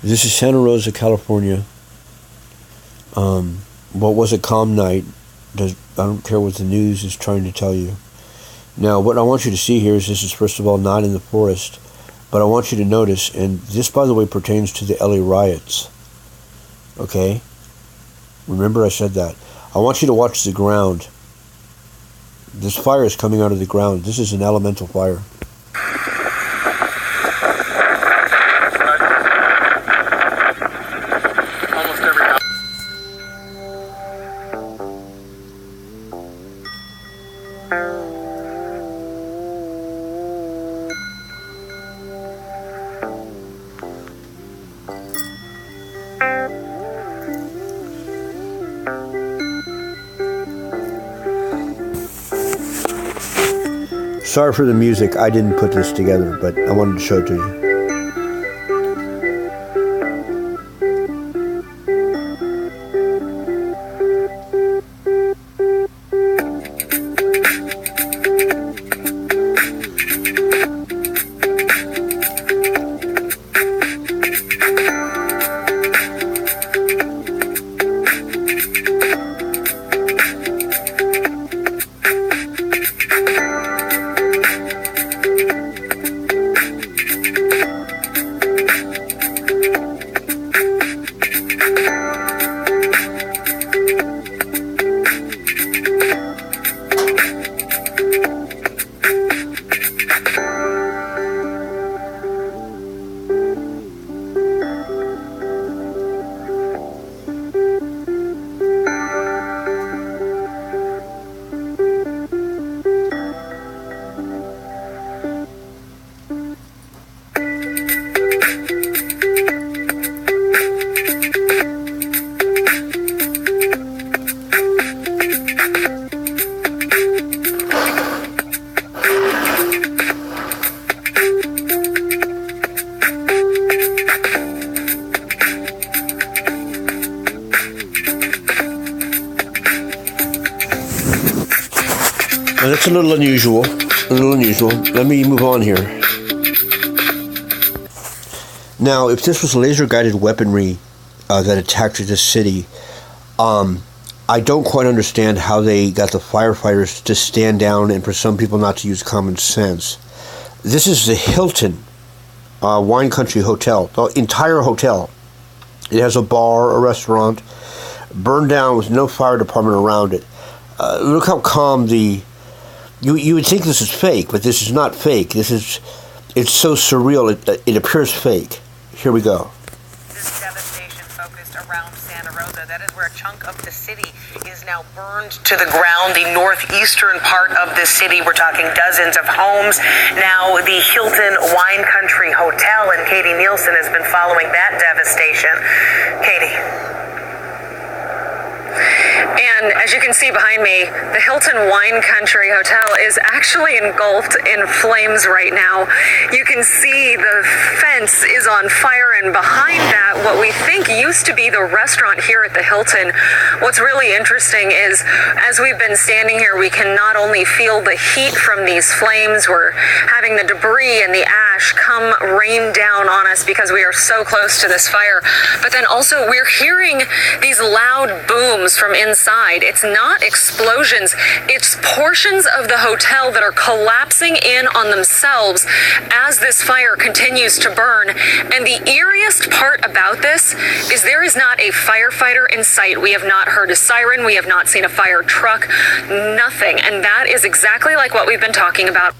This is Santa Rosa, California. What was a calm night? I don't care what the news is trying to tell you. Now, what I want you to see here is this is, first of all, not in the forest. But I want you to notice, and this, by the way, pertains to the LA riots. Okay? Remember I said that. I want you to watch the ground. This fire is coming out of the ground. This is an elemental fire. Sorry for the music. I didn't put this together, but I wanted to show it to you. Now that's a little unusual. Let me move on here. Now, if this was laser-guided weaponry that attacked this city, I don't quite understand how they got the firefighters to stand down and for some people not to use common sense. This is the Hilton Wine Country Hotel, the entire hotel. It has a bar, a restaurant, burned down with no fire department around it. Look how calm the... You would think this is fake, but this is not fake. It's so surreal, it appears fake. Here we go. This devastation focused around Santa Rosa. That is where a chunk of the city is now burned to the ground. The northeastern part of the city, we're talking dozens of homes. Now the Hilton Wine Country Hotel, and Katie Nielsen has been following that devastation. Katie. And as you can see behind me, the Hilton Wine Country Hotel is actually engulfed in flames right now. You can see the fence is on fire, and behind that, what we think used to be the restaurant here at the Hilton. What's really interesting is, as we've been standing here, we can not only feel the heat from these flames, we're having the debris and the ash come rain down on us because we are so close to this fire, but then also we're hearing these loud booms from inside. It's not explosions, it's portions of the hotel that are collapsing in on themselves as this fire continues to burn. And the eeriest part about this is there is not a firefighter in sight. We have not heard a siren, we have not seen a fire truck, nothing. And that is exactly like what we've been talking about.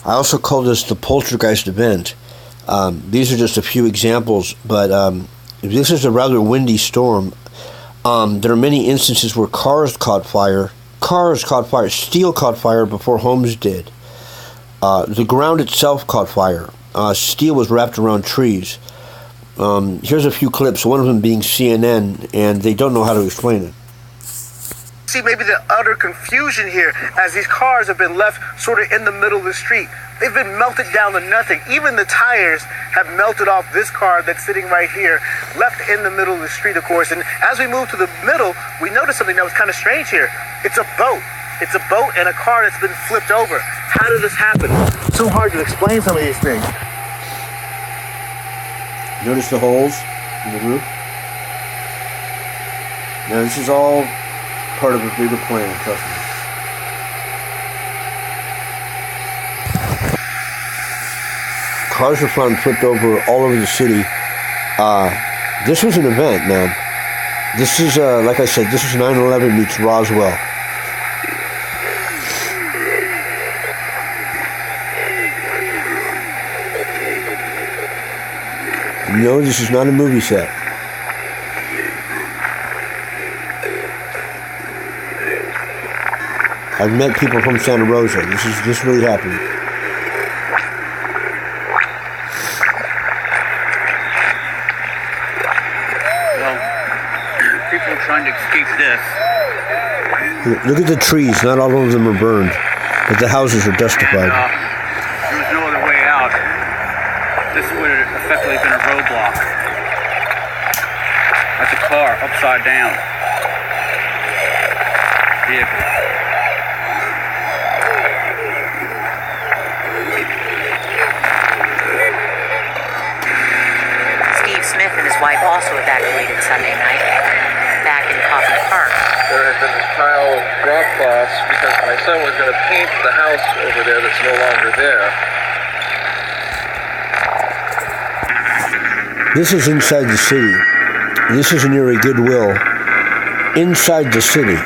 I also call this the poltergeist event. These are just a few examples, but this is a rather windy storm. There are many instances where cars caught fire, steel caught fire before homes did. The ground itself caught fire. Steel was wrapped around trees. Here's a few clips, one of them being CNN, and they don't know how to explain it. See maybe the utter confusion here as these cars have been left sort of in the middle of the street. They've been melted down to nothing. Even the tires have melted off this car that's sitting right here, left in the middle of the street, of course. And as we move to the middle, we noticed something that was kind of strange here. It's a boat. It's a boat and a car that's been flipped over. How did this happen? It's so hard to explain some of these things. Notice the holes in the roof? Now this is all part of a bigger plan, trust me. Cars were found flipped over all over the city. This was an event, man. This is, like I said, this is 9/11 meets Roswell. No, this is not a movie set. I've met people from Santa Rosa. This really happened. Well, people are trying to escape this. Look at the trees. Not all of them are burned, but the houses are dustified. There was no other way out. This would have effectively been a roadblock. That's a car upside down. Vehicle. Steve Smith and his wife also evacuated Sunday night back in Coffey Park. There had been this pile of drop cloths because my son was going to paint the house over there that's no longer there. This is inside the city. This is near a Goodwill. Inside the city.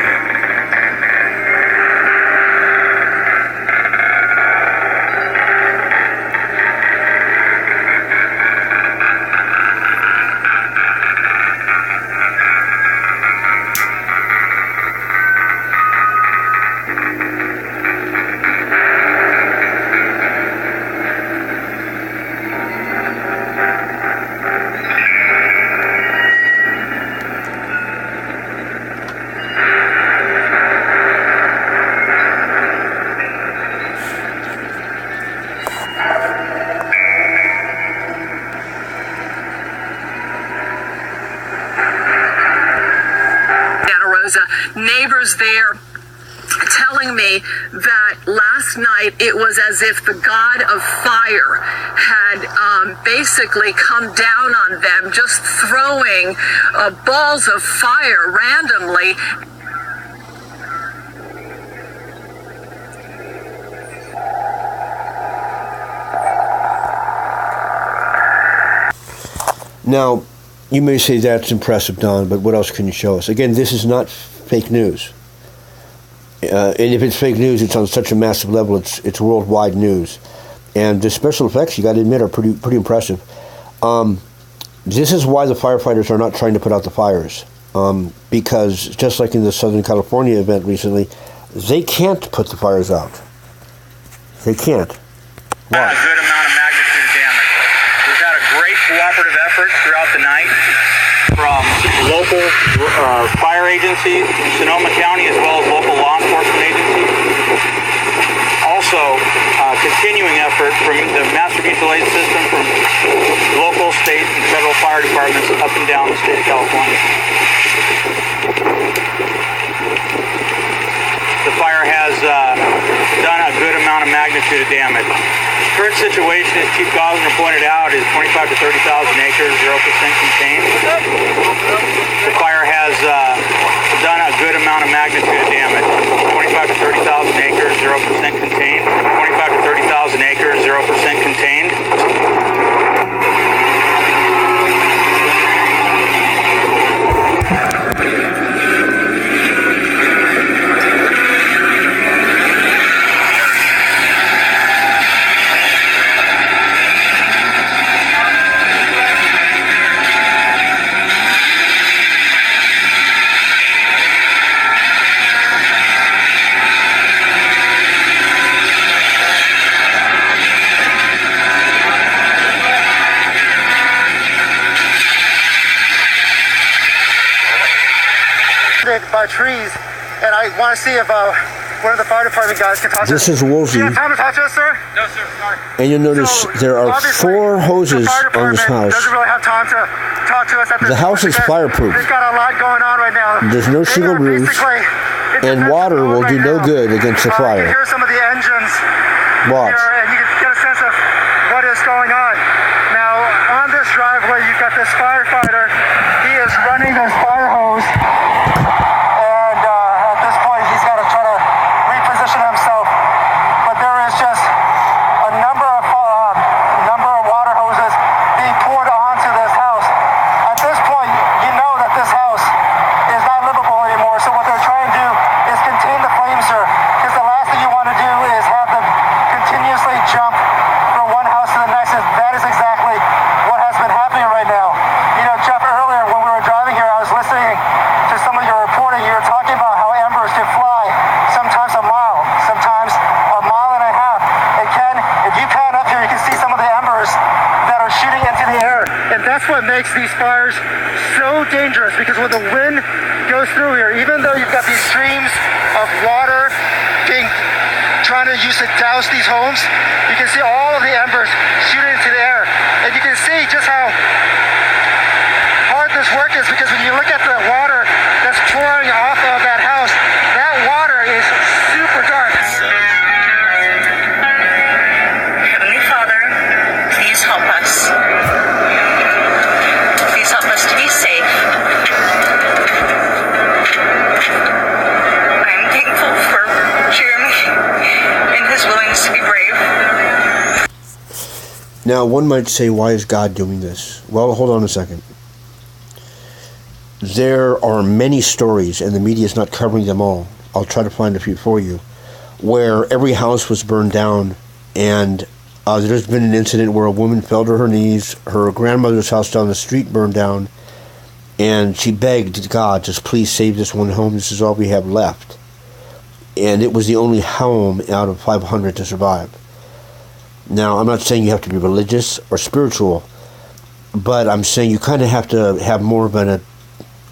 Neighbors there telling me that last night it was as if the god of fire had basically come down on them, just throwing balls of fire randomly. Now, you may say that's impressive, Don, but what else can you show us? Again, this is not fake news. And if it's fake news, it's on such a massive level, it's worldwide news. And the special effects, you got to admit, are pretty impressive. This is why the firefighters are not trying to put out the fires. Because just like in the Southern California event recently, they can't put the fires out. They can't. Why? A good amount of magnitude of damage. We've had a great cooperative effort throughout the night from local fire agencies in Sonoma County as well as local law enforcement agencies. Also, continuing effort from the Master Mutual Aid System from local, state, and federal fire departments up and down the state of California. The fire has done a good amount of magnitude of damage. The current situation, as Chief Gosner pointed out, is 25 to 30,000 acres, 0% contained. The fire has done a good amount of magnitude of damage. 25 to 30,000 acres, 0% contained. 25 to 30,000 acres, 0% contained. By trees, and I want to see if one of the fire department guys can talk to us. This is Woolsey. Do you have time to talk to us, sir? No, sir, sorry. And you'll notice there are obviously, 4 hoses the fire on this department house. doesn't really have time to talk to us at this The house point is because fireproof. They've got a lot going on right now. There's no They shingle are roofs, basically in and defensive water mode will do right no now. good against the You fire. can hear some of the engines Watch. here, and you can get a sense of what is going on. Now, on this driveway, this firefighter. He is running this fire hose, and at this point, he's got to try to reposition himself. But there is just a number of water hoses being poured onto this house. At this point, you know that this house is not livable anymore. So what they're trying to do is contain the flames here, because the last thing you want to do is have them continuously jump from one house to the next. That is exactly what has been happening right now. You know, Jeff, earlier when we were driving here, I was listening to some of your reporting. You were talking about how embers can fly sometimes a mile, sometimes a mile and a half. And Ken, if you pan up here, you can see some of the embers that are shooting into the air. And that's what makes these fires so dangerous, because when the wind goes through here, even though you've got these streams of water trying to use to douse these homes, you can see all of the embers shooting into the air. And you can see just how hard this work is, because when you look at the water that's pouring off of that house, that water is super dark. Heavenly Father, please help us. Please help us to be safe. I'm thankful for Jeremy and his willingness to be brave. Now, one might say, why is God doing this? Well, hold on a second. There are many stories, and the media is not covering them all. I'll try to find a few for you, where every house was burned down, and there's been an incident where a woman fell to her knees, her grandmother's house down the street burned down, and she begged God, just please save this one home, this is all we have left. And it was the only home out of 500 to survive. Now, I'm not saying you have to be religious or spiritual, but I'm saying you kind of have to have more of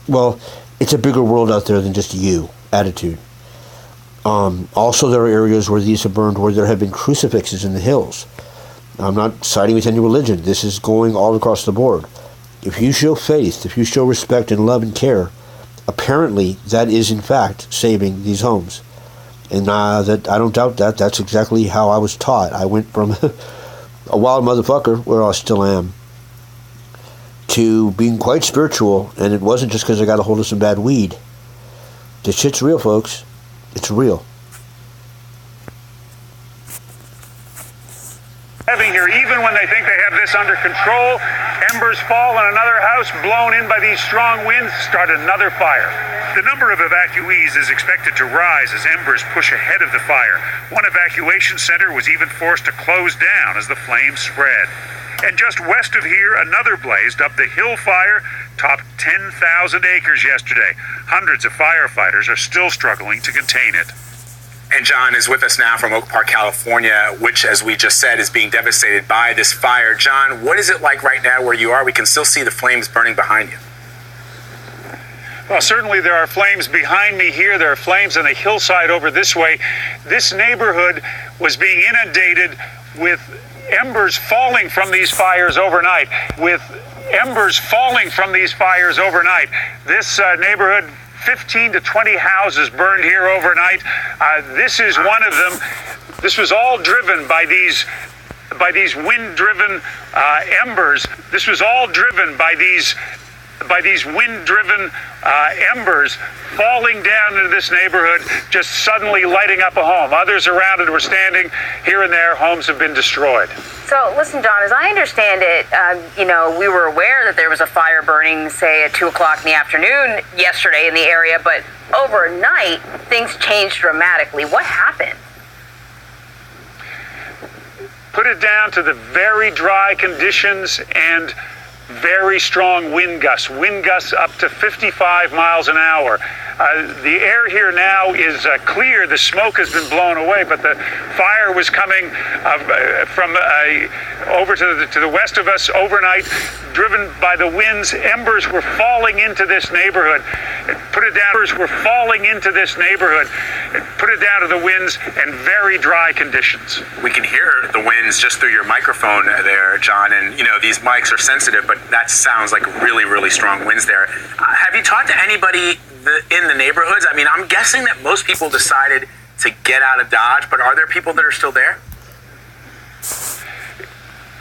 well, it's a bigger world out there than just you attitude. Also, there are areas where these have burned where there have been crucifixes in the hills. I'm not siding with any religion. This is going all across the board. If you show faith, if you show respect and love and care, apparently that is in fact saving these homes. And that I don't doubt that. That's exactly how I was taught. I went from a wild motherfucker, where I still am, to being quite spiritual, and it wasn't just because I got a hold of some bad weed. This shit's real, folks. It's real. Having here, even when they think they have this under control, embers fall in another house, blown in by these strong winds, start another fire. The number of evacuees is expected to rise as embers push ahead of the fire. One evacuation center was even forced to close down as the flames spread. And just west of here, another blazed up. The Hill Fire topped 10,000 acres yesterday. Hundreds of firefighters are still struggling to contain it. And John is with us now from Oak Park, California, which, as we just said, is being devastated by this fire. John, what is it like right now where you are? We can still see the flames burning behind you. Well, certainly there are flames behind me here. There are flames on the hillside over this way. This neighborhood was being inundated with embers falling from these fires overnight. This neighborhood, 15 to 20 houses burned here overnight. This is one of them. This was all driven by these wind-driven embers. This was all driven by these wind-driven embers falling down into this neighborhood, just suddenly lighting up a home. Others around it were standing here and there. Homes have been destroyed. So, listen, John, as I understand it, we were aware that there was a fire burning, say, at 2 o'clock in the afternoon yesterday in the area, but overnight, things changed dramatically. What happened? Put it down to the very dry conditions and very strong wind gusts up to 55 miles an hour. The air here now is clear. The smoke has been blown away, but the fire was coming from over to the west of us overnight, driven by the winds. Embers were falling into this neighborhood. Put it down to the winds and very dry conditions. We can hear the winds just through your microphone there, John, and these mics are sensitive, but that sounds like really, really strong winds there. Have you talked to anybody in the neighborhoods? I mean, I'm guessing that most people decided to get out of Dodge, but are there people that are still there?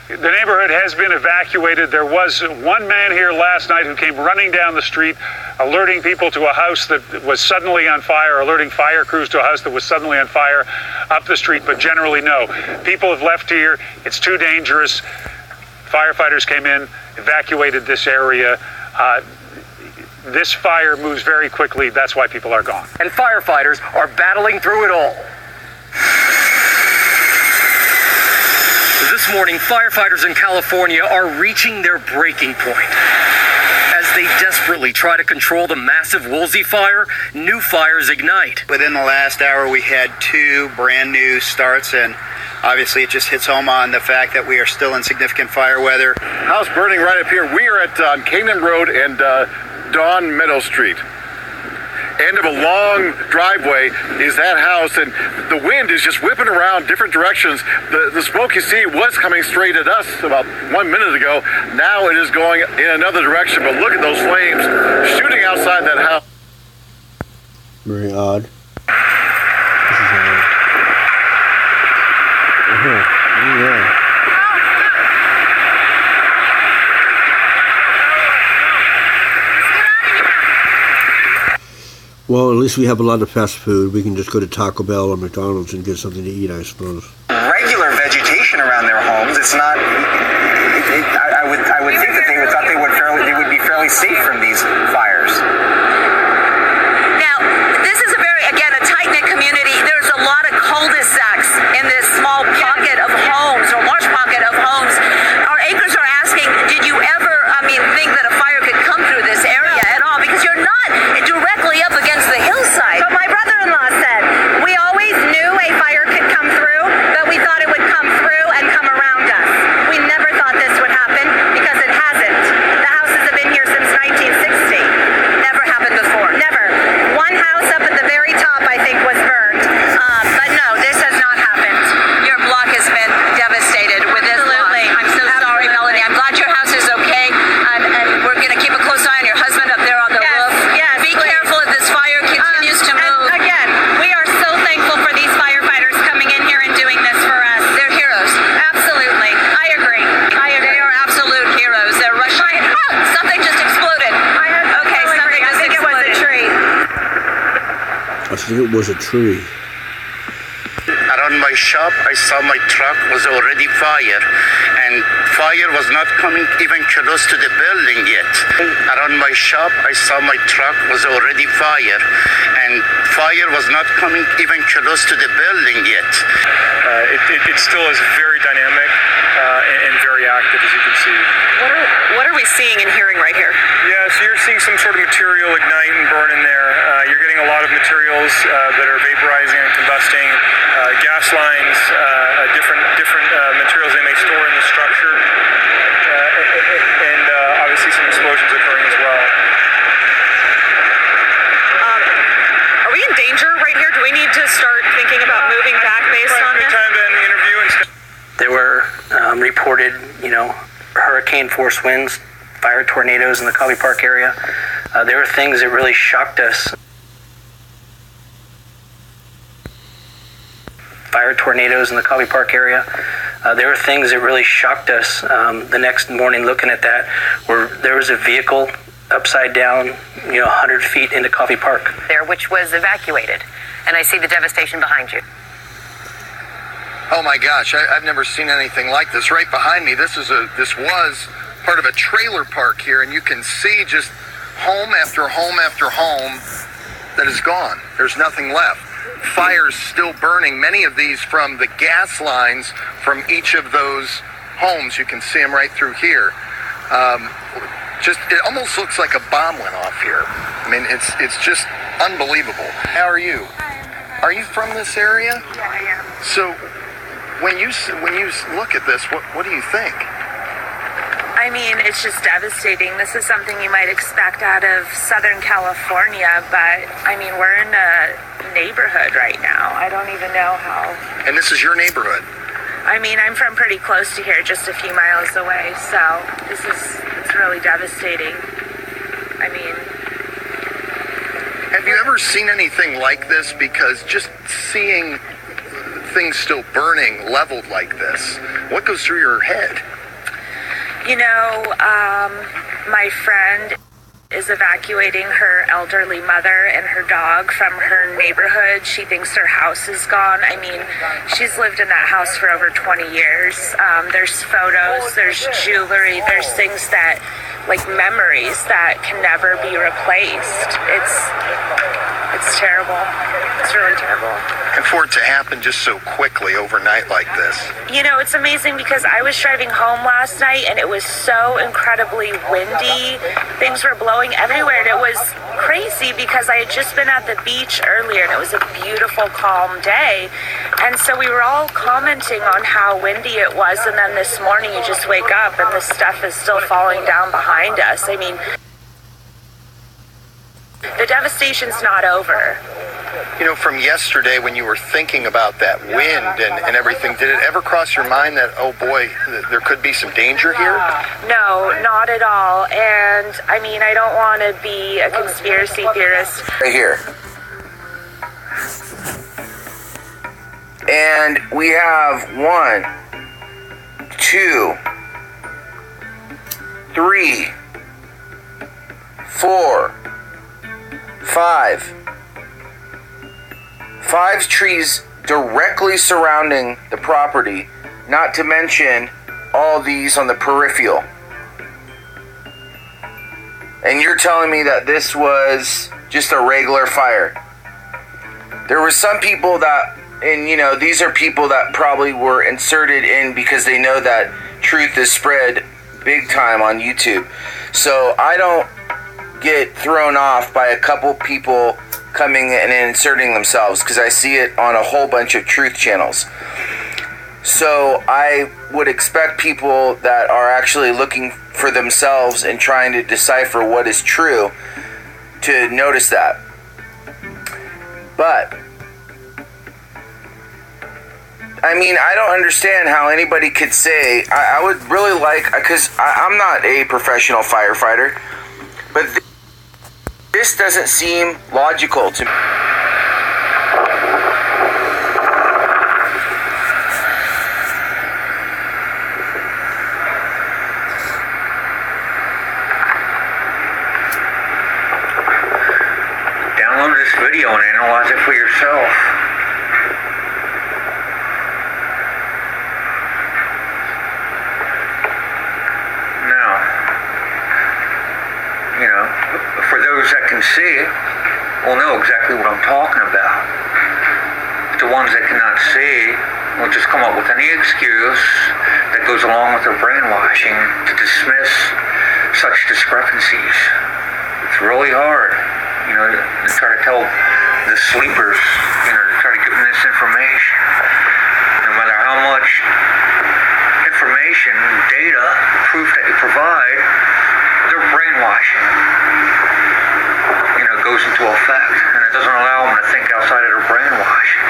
The neighborhood has been evacuated. There was one man here last night who came running down the street, alerting people to a house that was suddenly on fire, alerting fire crews to a house that was suddenly on fire up the street. But generally, no. People have left here. It's too dangerous. Firefighters came in, evacuated this area. This fire moves very quickly. That's why people are gone. And firefighters are battling through it all. This morning, firefighters in California are reaching their breaking point. As they desperately try to control the massive Woolsey fire, new fires ignite. Within the last hour, we had 2 brand new starts, and obviously it just hits home on the fact that we are still in significant fire weather. House burning right up here. We are at Canaan Road and Dawn Meadow Street. End of a long driveway is that house, and the wind is just whipping around different directions. The smoke you see was coming straight at us about 1 minute ago. Now it is going in another direction, but look at those flames shooting outside that house. Very odd. This is odd. Yeah. Well, at least we have a lot of fast food. We can just go to Taco Bell or McDonald's and get something to eat, I suppose. Regular vegetation around their homes. It's not. I would think that they would be fairly safe from these fires. Now, this is a tight-knit community. There's a lot of cul-de-sacs in this small pocket of homes, or large pocket of homes. Our acres are asking, did you ever, think that a fire could come through this area at all? Because you're not directly up against the hillside. But my brother-in-law said, we always knew a fire could come through, but we thought it would come through and come around us. We never thought this would happen because it hasn't. The houses have been here since 1960. Never happened before. Never. One house up at the very top, I think, was burned. But no, this has not happened. Your block has been devastated with this. Absolutely. I'm so sorry, Melanie. I'm glad your house is okay, and we're going to keep a close eye on your husband up there on the roof. Yes, Be careful if this fire continues to move. And again, we are so thankful for these firefighters coming in here and doing this for us. They're heroes. Absolutely. I agree. They are absolute heroes. They're rushing. Something just exploded. Okay, something just exploded. I think it was a tree. Around my shop, I saw my truck was already fire, and fire was not coming even close to the building yet. Around my shop, I saw my truck was already fire, and fire was not coming even close to the building yet. It still is very dynamic and very active, as you can see. What are we seeing and hearing right here? Yeah, so you're seeing some sort of material ignite and burn in there. You're getting a lot of materials that are vaporizing and combusting, gas lines, different materials they may store in the structure, and obviously some explosions occurring as well. Are we in danger right here? Do we need to start thinking about moving back based on this? Time to end the interview and There were reported, hurricane force winds, fire tornadoes in the Covey Park area. There were things that really shocked us. Fire tornadoes in the Covey Park area. There were things that really shocked us the next morning looking at that, where there was a vehicle upside down, 100 feet into Covey Park. There, which was evacuated. And I see the devastation behind you. Oh my gosh, I've never seen anything like this. Right behind me, this was part of a trailer park here, and you can see just home after home after home that is gone. There's nothing left. Fires still burning, many of these from the gas lines from each of those homes. You can see them right through here. It almost looks like a bomb went off here. I mean, it's just unbelievable. How are you? Are you from this area? Yeah, I am. So when you look at this, what do you think? I mean, it's just devastating. This is something you might expect out of Southern California, but I mean, we're in a neighborhood right now. I don't even know how. And this is your neighborhood? I mean, I'm from pretty close to here, just a few miles away, so it's really devastating. I mean... Have you ever seen anything like this? Because just seeing thing's still burning, leveled like this? What goes through your head? You know, my friend is evacuating her elderly mother and her dog from her neighborhood. She thinks her house is gone. I mean, she's lived in that house for over 20 years. There's photos, there's jewelry, there's things that, like memories that can never be replaced. It's terrible. It's really terrible. And for it to happen just so quickly overnight like this. You know, it's amazing because I was driving home last night and it was so incredibly windy. Things were blowing everywhere and it was crazy because I had just been at the beach earlier and it was a beautiful, calm day. And so we were all commenting on how windy it was, and then this morning you just wake up and this stuff is still falling down behind us. I mean, the devastation's not over. You know, from yesterday when you were thinking about that wind and everything, did it ever cross your mind that, oh boy, there could be some danger here? No, not at all. And I mean, I don't want to be a conspiracy theorist. Right here. And we have 1, 2, 3, 4, 5. 5 trees directly surrounding the property, not to mention all these on the peripheral. And you're telling me that this was just a regular fire. There were some people that, and you know, these are people that probably were inserted in because they know that truth is spread big time on YouTube. So I don't get thrown off by a couple people coming and inserting themselves because I see it on a whole bunch of truth channels. So I would expect people that are actually looking for themselves and trying to decipher what is true to notice that. But I mean, I don't understand how anybody could say, I would really like, because I'm not a professional firefighter, but this doesn't seem logical to me. Download this video and analyze it for yourself. For those that can see it will know exactly what I'm talking about. The ones that cannot see will just come up with any excuse that goes along with their brainwashing to dismiss such discrepancies. It's really hard, you know, to try to tell the sleepers, you know, to try to give them this information. No matter how much information, data, proof that you provide, they're brainwashing. Goes into effect, and it doesn't allow them to think outside of their brainwashing.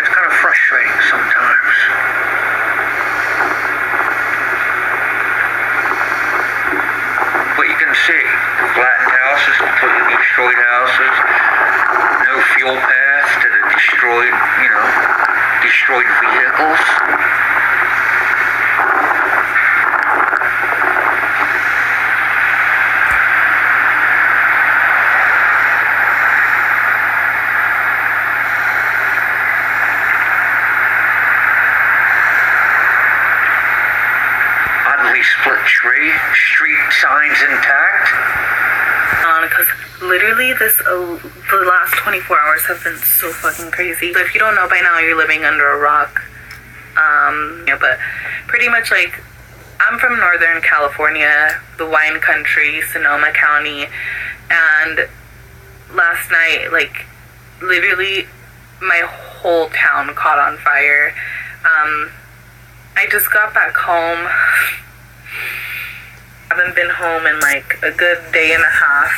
It's kind of frustrating sometimes. But you can see flattened houses, completely destroyed houses, no fuel path to the destroyed, destroyed vehicles. Split tree, street signs intact. Because literally the last 24 hours have been so fucking crazy. So if you don't know by now, you're living under a rock. But pretty much like, I'm from Northern California, the wine country, Sonoma County, and last night, like, literally my whole town caught on fire. I just got back home. Haven't been home in like a good day and a half.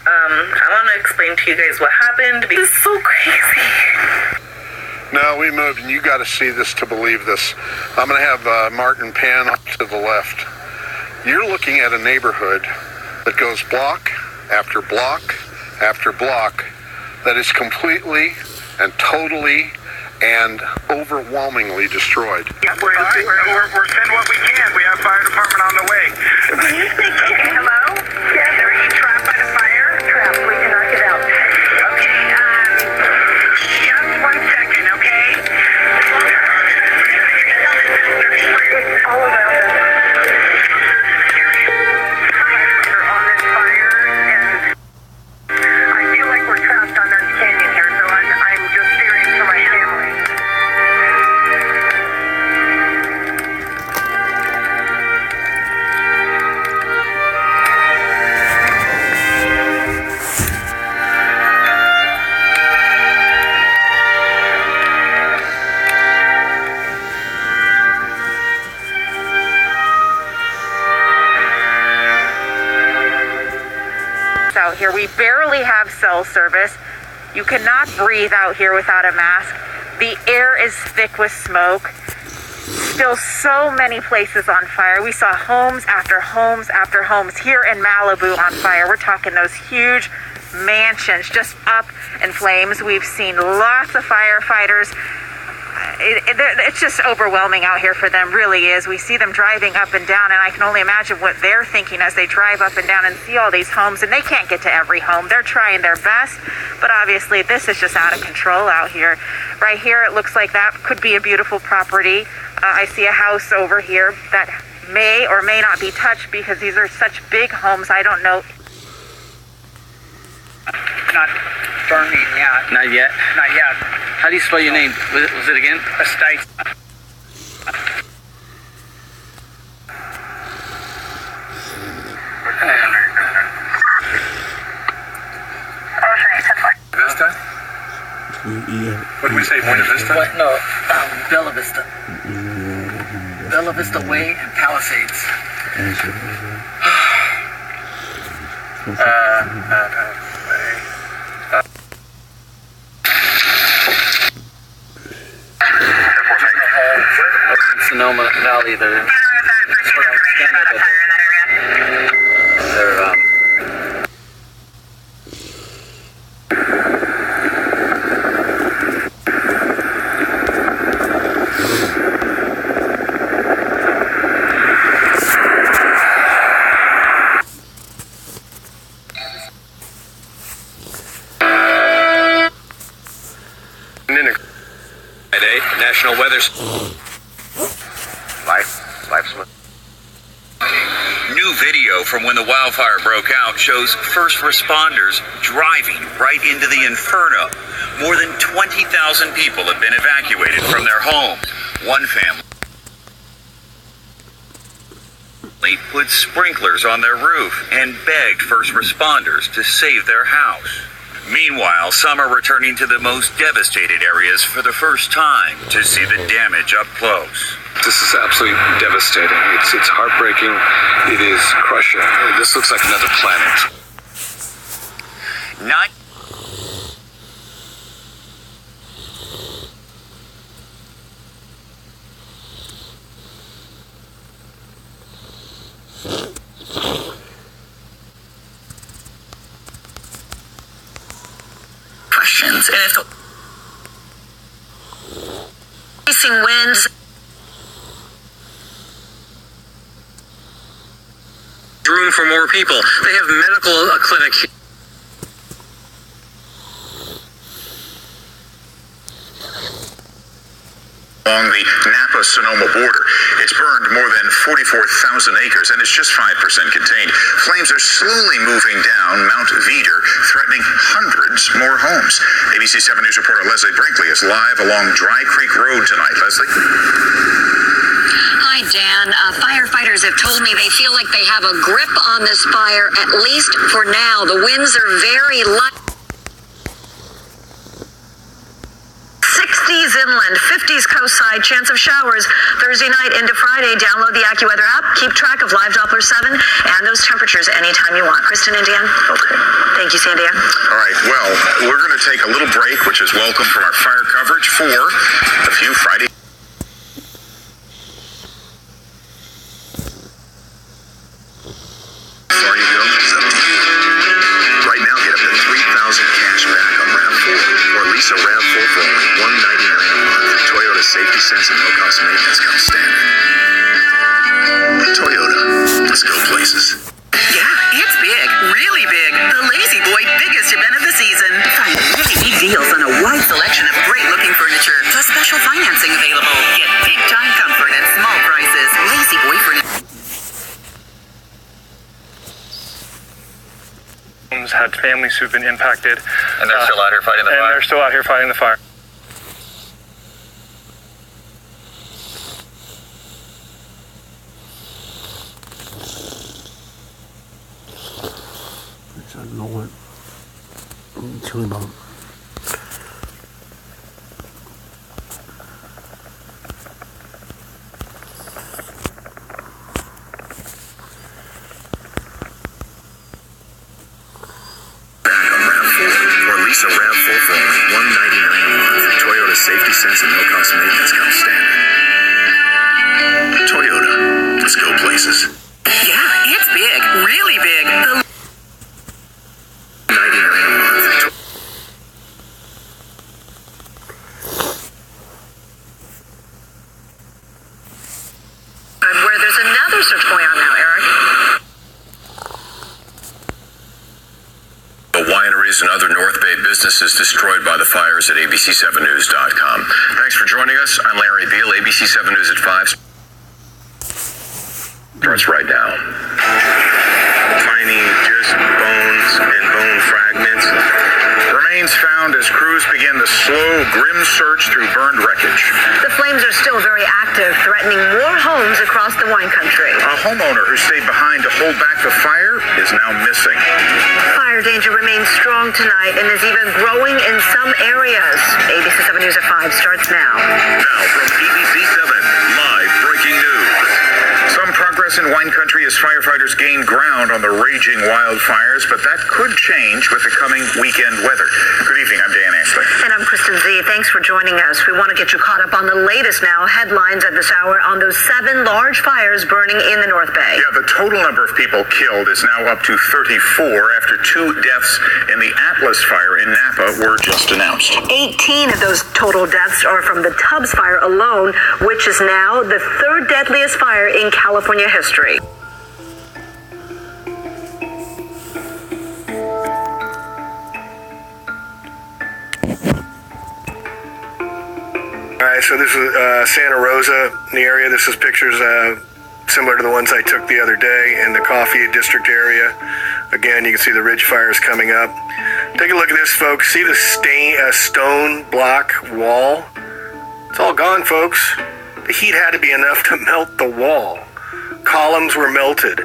I want to explain to you guys what happened because it's so crazy. No, we moved, and you got to see this to believe this. I'm going to have Martin pan up to the left. You're looking at a neighborhood that goes block after block after block that is completely and totally and overwhelmingly destroyed. Yeah, we're sending what we can. We have fire department on the way. Hello? Yes, are you trapped by the fire? Trapped. We can knock it out. Okay, just 1 second, okay? It's all around us. We're on this fire, and I feel like we're trapped on this canyon here, so I'm just fearing for my family. Out here, we barely have cell service. You cannot breathe out here without a mask. The air is thick with smoke. Still so many places on fire. We saw homes after homes after homes here in Malibu on fire. We're talking those huge mansions just up in flames. We've seen lots of firefighters. It's just overwhelming out here for them, really is. We see them driving up and down, and I can only imagine what they're thinking as they drive up and down and see all these homes, and they can't get to every home. They're trying their best, but obviously this is just out of control out here. Right here, it looks like that could be a beautiful property. I see a house over here that may or may not be touched because these are such big homes. I don't know. Not burning yet. Not yet? Not yet. How do you spell your name? Was it again? Estate. Vista? What did we say, Buena Vista? What? No, Bella Vista. Bella Vista Way and Palisades. Sonoma Valley, they're National Weather. New video from when the wildfire broke out shows first responders driving right into the inferno. More than 20,000 people have been evacuated from their homes. One family put sprinklers on their roof and begged first responders to save their house. Meanwhile, some are returning to the most devastated areas for the first time to see the damage up close. This is absolutely devastating. It's heartbreaking. It is crushing. This looks like another planet. Questions, and if facing winds, room for more people. They have medical clinic. Along the Napa-Sonoma border. It's burned more than 44,000 acres, and it's just 5% contained. Flames are slowly moving down Mount Veeder, threatening hundreds more homes. ABC 7 News reporter Leslie Brinkley is live along Dry Creek Road tonight. Leslie? Hi, Dan. Firefighters have told me they feel like they have a grip on this fire, at least for now. The winds are very light. 60s inland, 50s coastside, chance of showers Thursday night into Friday. Download the AccuWeather app. Keep track of live Doppler 7 and those temperatures anytime you want. Kristen and Dan? Okay. Thank you, Sandia. All right, well, we're going to take a little break, which is welcome from our fire coverage for a few Friday. Before you go, right now get up to 3,000 cents and no-cost maintenance comes standard. Toyota. Let's go places. Yeah, it's big. Really big. The Lazy Boy biggest event of the season. Find really big deals on a wide selection of great-looking furniture, plus special financing available. Get big-time comfort at small prices. Lazy Boy Furniture. Had families who've been impacted. And they're still out here fighting the fire? And they're still out here fighting the fire. Chili bone. Lease a RAV4 for only $199 a month. Toyota safety sense and no-cost maintenance comes standard. Toyota. Let's go places. Yeah, it's big. Really big. The $99 a month. where there's another search going on now, Eric. The wineries and other North Bay businesses destroyed by the fires at ABC7News.com. Thanks for joining us. I'm Larry Beal, ABC7 News at 5. Starts right now. Finding just bones and bone fragments. Remains found as crews begin the slow, grim search through burned wreckage. The flames are still very active, threatening more homes across the wine country. A homeowner who stayed behind to hold back the fire is now missing. Fire danger remains strong tonight and is even growing in some areas. ABC7 News at 5 starts now. Now from ABC7, live breaking news. Some progress in wine country as firefighters gain ground on the raging wildfires, but that could change with the coming weekend weather. Good evening, I'm Dan Ashley. And I'm Kristen Z. Thanks for joining us. We want to get you caught up on the latest now headlines at this hour on those 7 large fires burning in the North Bay. Yeah, the total number of people killed is now up to 34 after 2 deaths in the Atlas fire in Napa were just announced. 18 of those total deaths are from the Tubbs fire alone, which is now the 3rd deadliest fire in California history. All right, so this is Santa Rosa in the area. This is pictures similar to the ones I took the other day in the Coffee District area. Again, you can see the ridge fires coming up. Take a look at this, folks. See the stone block wall? It's all gone, folks. The heat had to be enough to melt the wall. Columns were melted.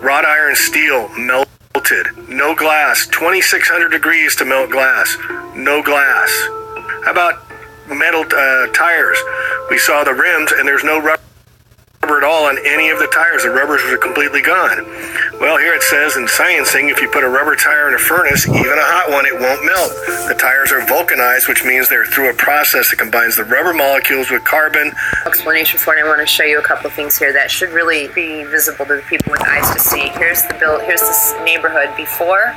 Wrought iron steel melted. No glass. 2,600 degrees to melt glass. No glass. How about metal tires? We saw the rims, and there's no rubber at all on any of the tires. The rubbers are completely gone. Well, here it says in sciencing, if you put a rubber tire in a furnace, even a hot one, it won't melt. The tires are vulcanized, which means they're through a process that combines the rubber molecules with carbon. Explanation for it. I want to show you a couple of things here that should really be visible to the people with eyes to see. Here's the here's this neighborhood before.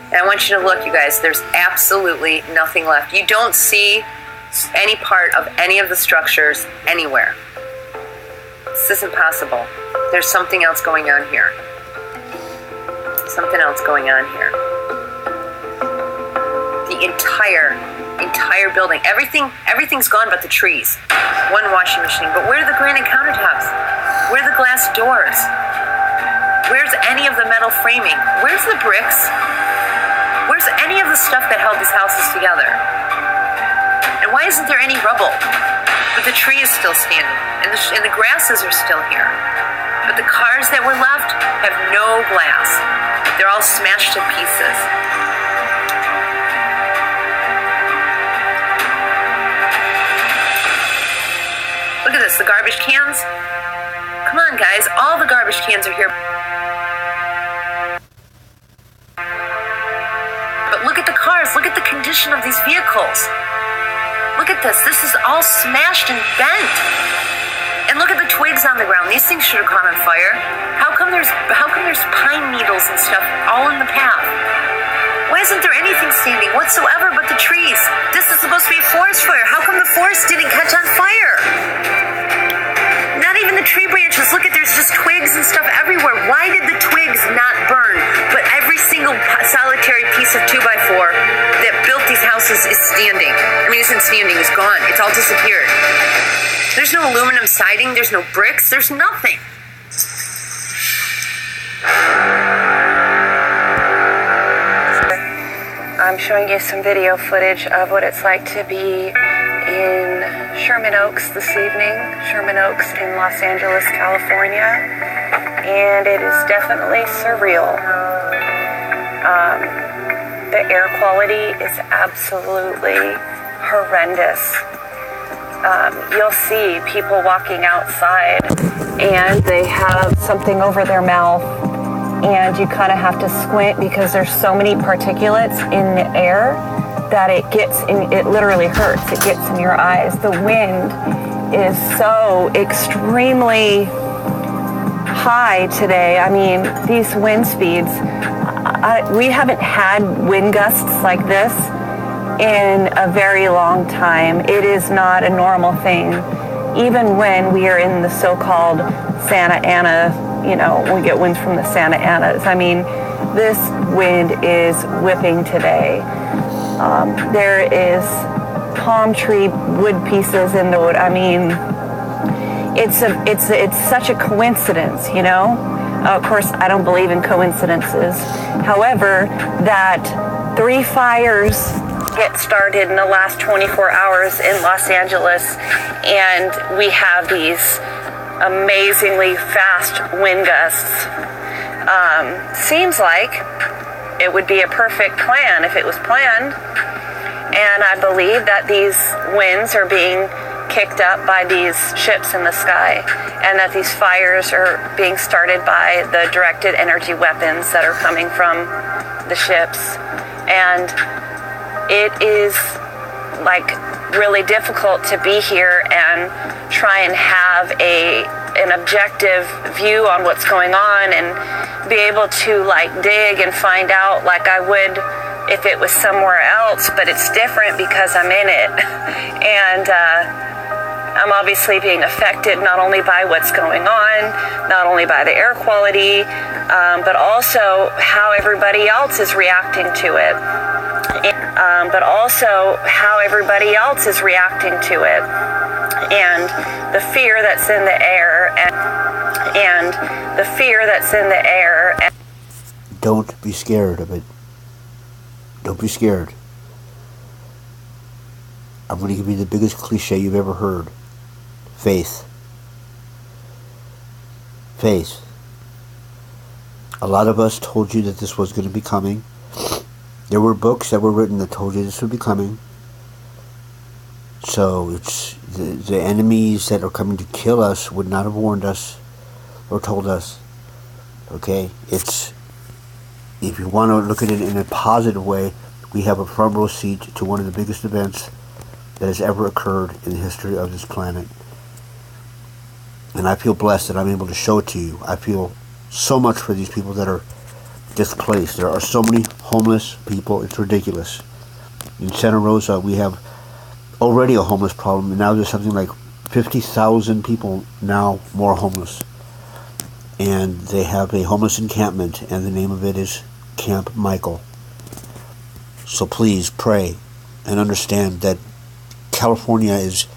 And I want you to look, you guys, there's absolutely nothing left. You don't see any part of any of the structures anywhere. This isn't possible. There's something else going on here. Something else going on here. The entire building, everything's gone but the trees. One washing machine, but where are the granite countertops? Where are the glass doors? Where's any of the metal framing? Where's the bricks? Where's any of the stuff that held these houses together? And why isn't there any rubble? But the tree is still standing, and the grasses are still here. But the cars that were left have no glass. They're all smashed to pieces. Look at this, the garbage cans. Come on, guys, all the garbage cans are here. But look at the cars, look at the condition of these vehicles. Look at this. This is all smashed and bent. And look at the twigs on the ground. These things should have caught on fire. How come there's pine needles and stuff all in the path? Why isn't there anything standing whatsoever but the trees? This is supposed to be a forest fire. How come the forest didn't catch on fire? Not even the tree branches. Look at, there's just twigs and stuff everywhere. Why did the twigs not burn? But every single solitary piece of 2x4 that built these houses is standing. I mean, isn't standing, it's gone. It's all disappeared. There's no aluminum siding, there's no bricks, there's nothing. I'm showing you some video footage of what it's like to be in Sherman Oaks this evening. Sherman Oaks in Los Angeles, California. And it is definitely surreal. The air quality is absolutely horrendous. You'll see people walking outside and they have something over their mouth, and you kind of have to squint because there's so many particulates in the air that it literally hurts. It gets in your eyes. The wind is so extremely high today. I mean, these wind speeds, we haven't had wind gusts like this in a very long time. It is not a normal thing. Even when we are in the so-called Santa Ana, we get winds from the Santa Anas. I mean, this wind is whipping today. There is palm tree wood pieces in the wood. I mean, it's such a coincidence, Of course, I don't believe in coincidences. However, that 3 fires get started in the last 24 hours in Los Angeles, and we have these amazingly fast wind gusts. Seems like it would be a perfect plan if it was planned, and I believe that these winds are being kicked up by these ships in the sky, and that these fires are being started by the directed energy weapons that are coming from the ships. And it is really difficult to be here and try and have an objective view on what's going on and be able to dig and find out like I would if it was somewhere else, but it's different because I'm in it. And I'm obviously being affected not only by what's going on, not only by the air quality, but also how everybody else is reacting to it. And the fear that's in the air, and the fear that's in the air. Don't be scared of it. Don't be scared. I'm going to give you the biggest cliche you've ever heard. Faith. Faith. A lot of us told you that this was going to be coming. There were books that were written that told you this would be coming. So it's the enemies that are coming to kill us would not have warned us or told us. Okay? If you want to look at it in a positive way, we have a front row seat to one of the biggest events that has ever occurred in the history of this planet. And I feel blessed that I'm able to show it to you. I feel so much for these people that are displaced. There are so many homeless people, it's ridiculous. In Santa Rosa, we have already a homeless problem, and now there's something like 50,000 people now more homeless. And they have a homeless encampment, and the name of it is Camp Michael. So please pray and understand that California is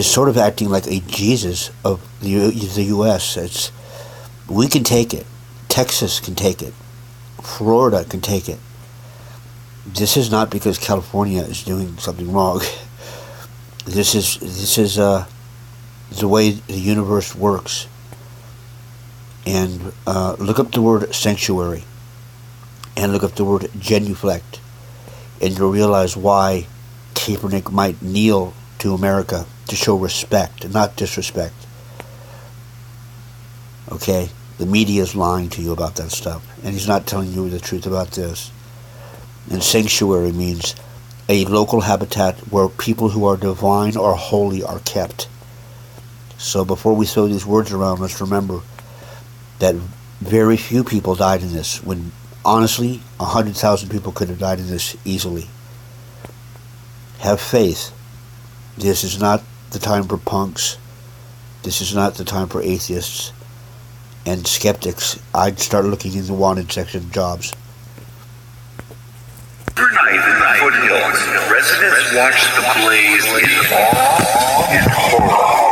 sort of acting like a Jesus of the U.S. We can take it. Texas can take it. Florida can take it. This is not because California is doing something wrong. This is the way the universe works. And look up the word sanctuary, and look up the word genuflect, and you'll realize why Kaepernick might kneel to America to show respect, not disrespect. Okay? The media is lying to you about that stuff, and he's not telling you the truth about this. And sanctuary means a local habitat where people who are divine or holy are kept. So before we throw these words around, let's remember that very few people died in this. When honestly, 100,000 people could have died in this easily. Have faith. This is not the time for punks. This is not the time for atheists and skeptics. I'd start looking in the wanted section of jobs. Overnight in the foothills, residents watched the blaze in awe and horror.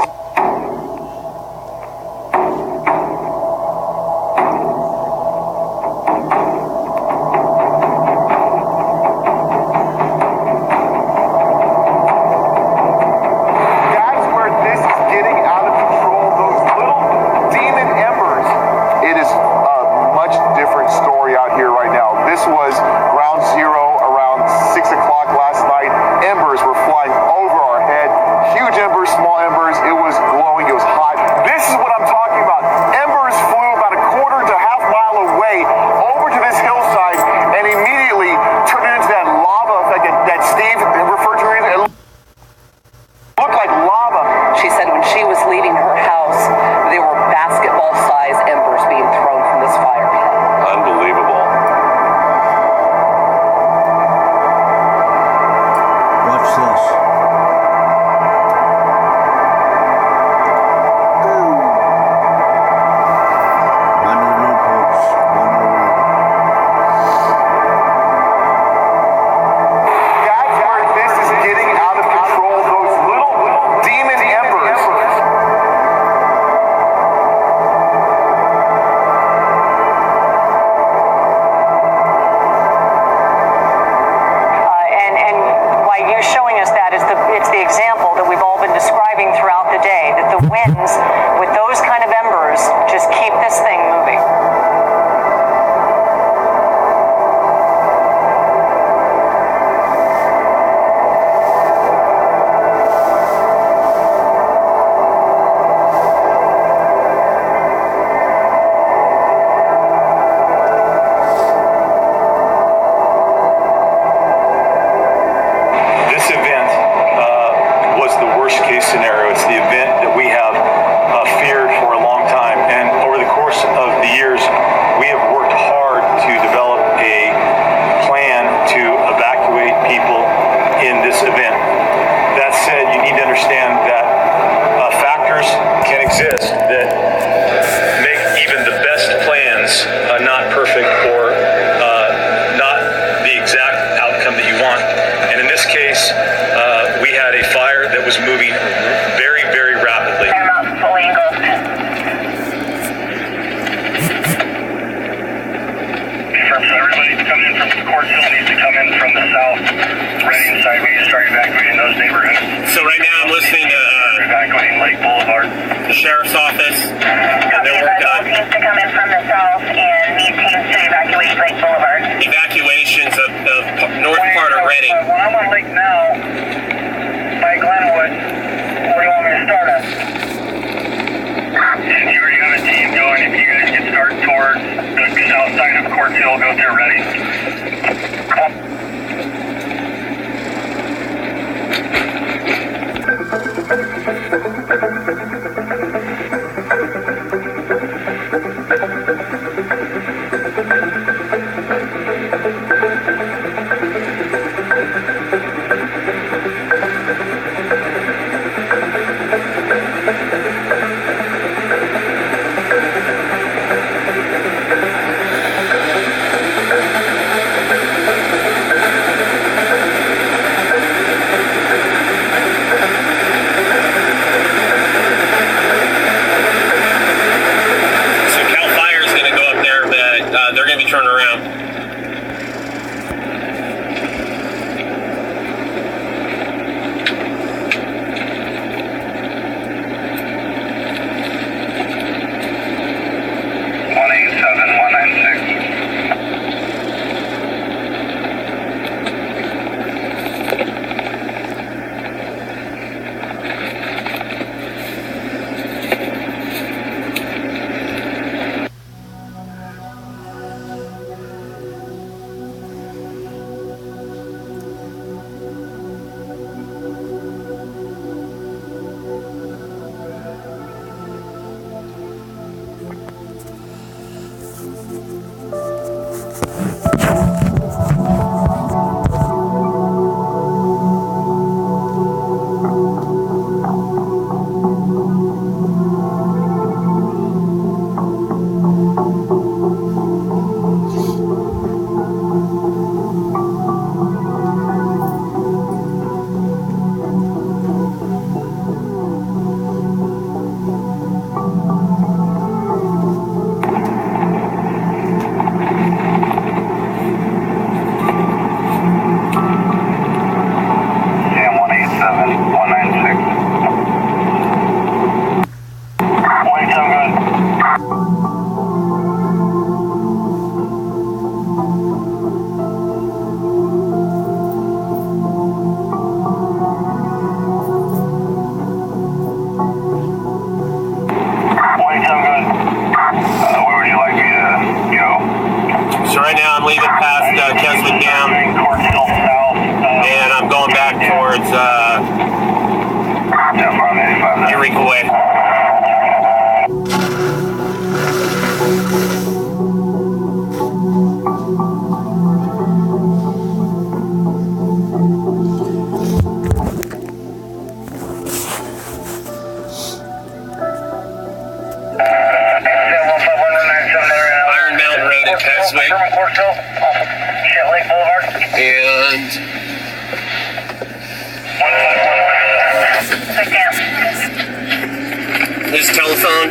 His telephone.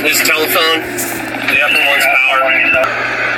His telephone. The upper one's power.